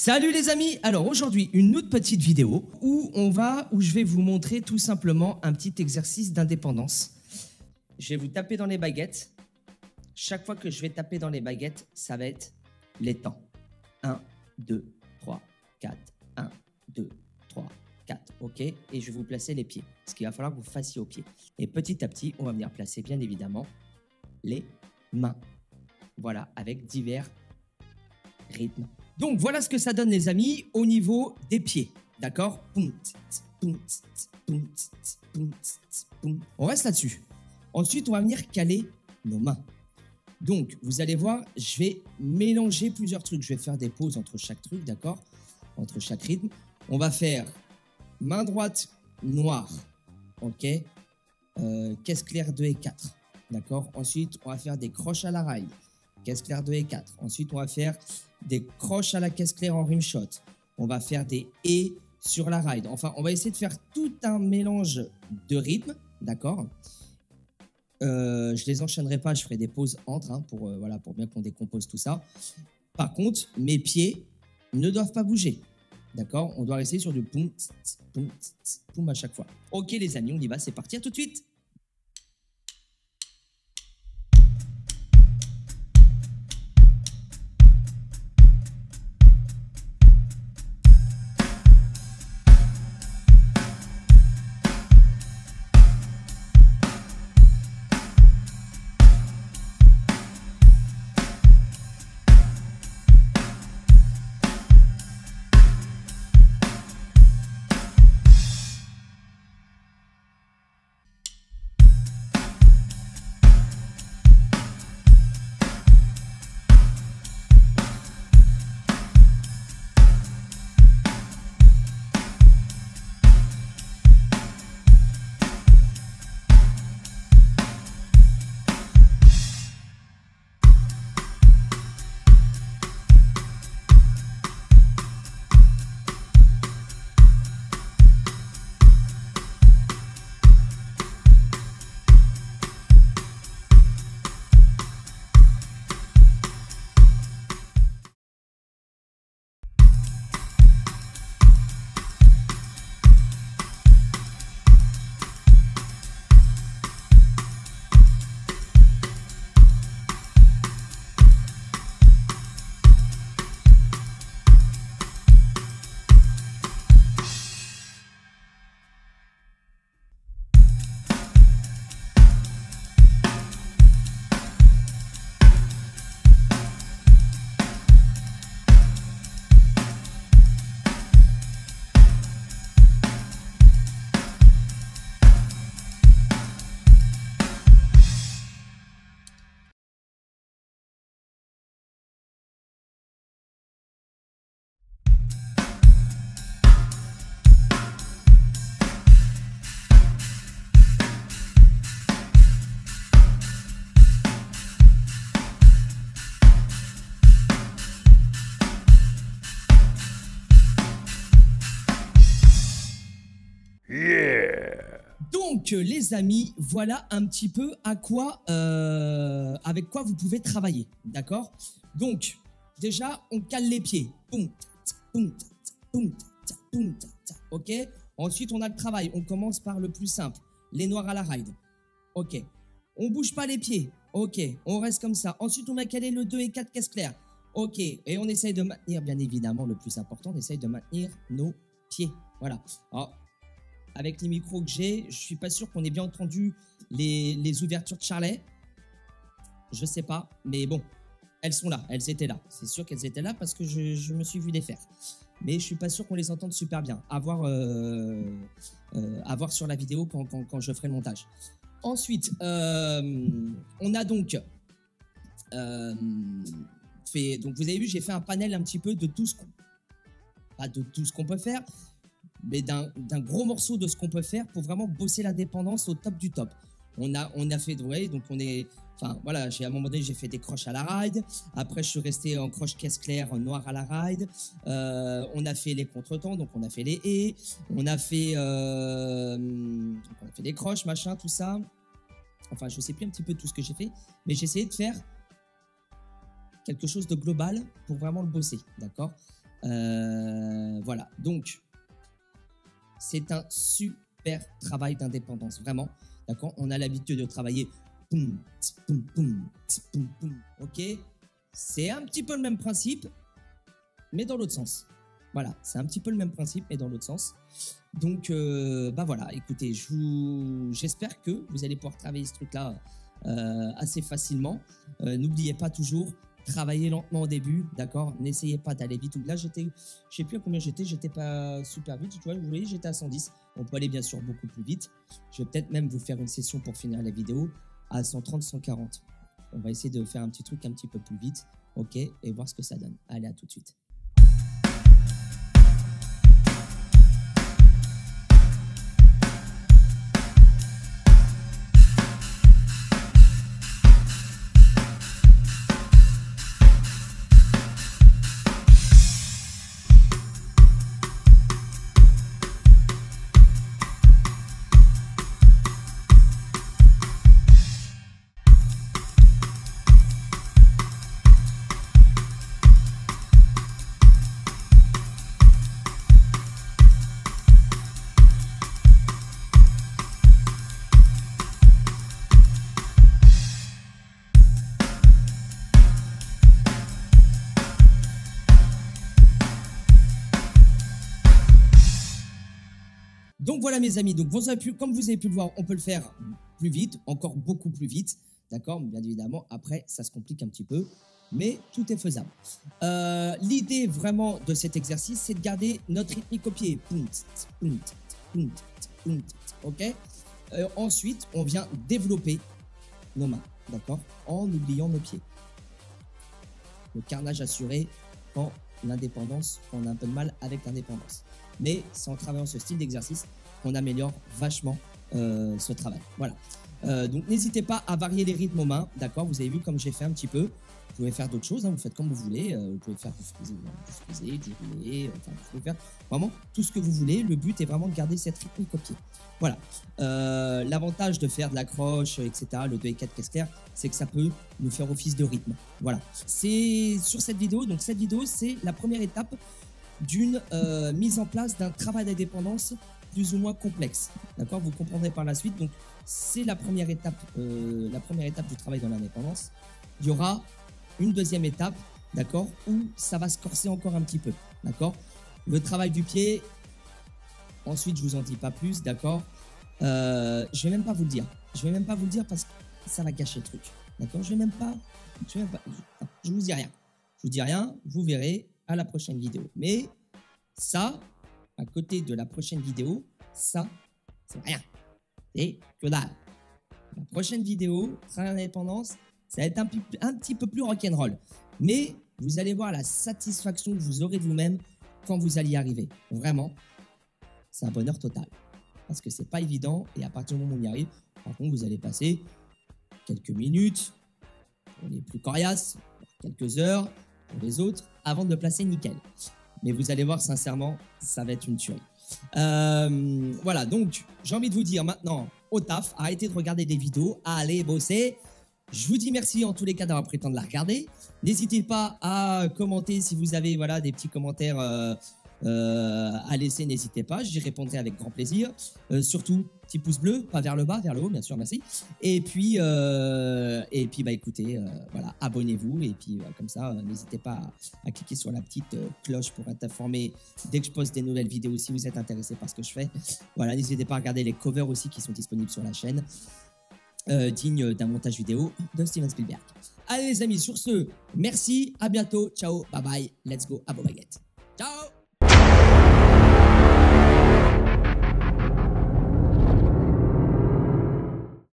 Salut les amis. Alors aujourd'hui une autre petite vidéo où je vais vous montrer tout simplement un petit exercice d'indépendance. Je vais vous taper dans les baguettes. Chaque fois que je vais taper dans les baguettes, ça va être les temps. 1, 2, 3, 4, 1, 2, 3, 4, ok. Et je vais vous placer les pieds, ce qu'il va falloir que vous fassiez aux pieds. Et petit à petit, on va venir placer bien évidemment les mains. Voilà, avec divers rythmes. Donc voilà ce que ça donne les amis au niveau des pieds, d'accord? On reste là-dessus. Ensuite, on va venir caler nos mains. Donc, vous allez voir, je vais mélanger plusieurs trucs. Je vais faire des pauses entre chaque truc, d'accord? Entre chaque rythme. On va faire main droite noire, ok? Caisse claire 2 et 4, d'accord? Ensuite, on va faire des croches à la ride, caisse claire 2 et 4. Ensuite, on va faire des croches à la caisse claire en rimshot. On va faire des et sur la ride. Enfin, on va essayer de faire tout un mélange de rythmes, d'accord? Je les enchaînerai pas, je ferai des pauses entre, hein, pour bien qu'on décompose tout ça. Par contre, mes pieds ne doivent pas bouger, d'accord? On doit rester sur du poum, poum, poum à chaque fois. Ok les amis, on y va, c'est parti, à tout de suite. Donc les amis, voilà un petit peu avec quoi vous pouvez travailler, d'accord? Donc déjà on cale les pieds, ok? Ensuite on a le travail, on commence par le plus simple, les noirs à la ride, ok? On bouge pas les pieds, ok? On reste comme ça. Ensuite on a calé le 2 et 4 caisse claire, ok? Et on essaye de maintenir, bien évidemment le plus important, on essaye de maintenir nos pieds, voilà. Alors, avec les micros que j'ai, je suis pas sûr qu'on ait bien entendu les ouvertures de Charlet. Je sais pas, mais bon, elles sont là, elles étaient là. C'est sûr qu'elles étaient là parce que je me suis vu les faire. Mais je suis pas sûr qu'on les entende super bien. À voir sur la vidéo quand je ferai le montage. Ensuite, on a donc fait. Donc vous avez vu, j'ai fait un panel un petit peu de tout ce qu'on, pas de tout ce qu'on peut faire, mais d'un gros morceau de ce qu'on peut faire pour vraiment bosser la dépendance au top du top. On a fait, ouais, donc on est, enfin voilà, à un moment donné j'ai fait des croches à la ride, après je suis resté en croche caisse claire en noir à la ride, on a fait les contretemps, donc on a fait les haies, on a fait des croches, machin, tout ça. Enfin, je sais plus un petit peu tout ce que j'ai fait, mais j'ai essayé de faire quelque chose de global pour vraiment le bosser, d'accord? Voilà, donc c'est un super travail d'indépendance, vraiment. D'accord, on a l'habitude de travailler poum, tss, poum, poum, tss, poum, poum. Ok, c'est un petit peu le même principe, mais dans l'autre sens. Voilà, c'est un petit peu le même principe, mais dans l'autre sens. Donc, bah voilà, écoutez, j'espère que vous allez pouvoir travailler ce truc-là assez facilement. N'oubliez pas toujours, travaillez lentement au début, d'accord? N'essayez pas d'aller vite. Là, je sais plus à combien j'étais pas super vite, tu vois, vous voyez, j'étais à 110. On peut aller bien sûr beaucoup plus vite. Je vais peut-être même vous faire une session pour finir la vidéo à 130, 140. On va essayer de faire un petit truc un petit peu plus vite, ok? Et voir ce que ça donne. Allez, à tout de suite. Donc voilà mes amis, donc comme vous avez pu le voir, on peut le faire plus vite, encore beaucoup plus vite, d'accord? Bien évidemment, après ça se complique un petit peu, mais tout est faisable. L'idée vraiment de cet exercice, c'est de garder notre rythmique au pied. Ok? Ensuite, on vient développer nos mains, d'accord? En oubliant nos pieds. Le carnage assuré quand l'indépendance, on a un peu de mal avec l'indépendance. Mais c'est en travaillant ce style d'exercice qu'on améliore vachement ce travail. Voilà. Donc n'hésitez pas à varier les rythmes aux mains, d'accord? Vous avez vu comme j'ai fait un petit peu. Vous pouvez faire d'autres choses, hein, vous faites comme vous voulez. Vous pouvez faire du friser, du rouler, enfin, vous pouvez faire vraiment tout ce que vous voulez. Le but est vraiment de garder cette rythmique au pied. Voilà. L'avantage de faire de l'accroche, etc., le 2 et 4 caster, c'est que ça peut nous faire office de rythme. Voilà. C'est sur cette vidéo. Donc cette vidéo, c'est la première étape d'une mise en place d'un travail d'indépendance plus ou moins complexe. D'accord? Vous comprendrez par la suite. Donc, c'est la première étape du travail dans l'indépendance. Il y aura une deuxième étape, d'accord, où ça va se corser encore un petit peu. D'accord? Le travail du pied, ensuite, je vous en dis pas plus, d'accord? Je vais même pas vous le dire. Je vais même pas vous le dire parce que ça va gâcher le truc. D'accord? Je vous dis rien. Je vous dis rien, vous verrez à la prochaine vidéo. Mais ça, à côté de la prochaine vidéo, ça, c'est rien. C'est que dalle. La prochaine vidéo, travail d'indépendance, ça va être un petit peu plus rock'n'roll. Mais vous allez voir la satisfaction que vous aurez de vous-même quand vous allez y arriver. Vraiment, c'est un bonheur total. Parce que c'est pas évident et à partir du moment où on y arrive, par contre, vous allez passer quelques minutes pour les plus coriaces, quelques heures pour les autres, avant de le placer nickel. Mais vous allez voir, sincèrement, ça va être une tuerie. Voilà, donc, j'ai envie de vous dire maintenant, au taf, arrêtez de regarder des vidéos, allez bosser. Je vous dis merci en tous les cas d'avoir pris le temps de la regarder. N'hésitez pas à commenter si vous avez voilà, des petits commentaires à laisser, n'hésitez pas, j'y répondrai avec grand plaisir. Surtout, petit pouce bleu, pas vers le bas, vers le haut, bien sûr, merci. Et puis bah écoutez, voilà, abonnez-vous et puis comme ça, n'hésitez pas à cliquer sur la petite cloche pour être informé dès que je poste des nouvelles vidéos si vous êtes intéressé par ce que je fais. Voilà, n'hésitez pas à regarder les covers aussi qui sont disponibles sur la chaîne, dignes d'un montage vidéo de Steven Spielberg. Allez les amis, sur ce, merci, à bientôt, ciao, bye bye, let's go, à vos baguettes. Ciao!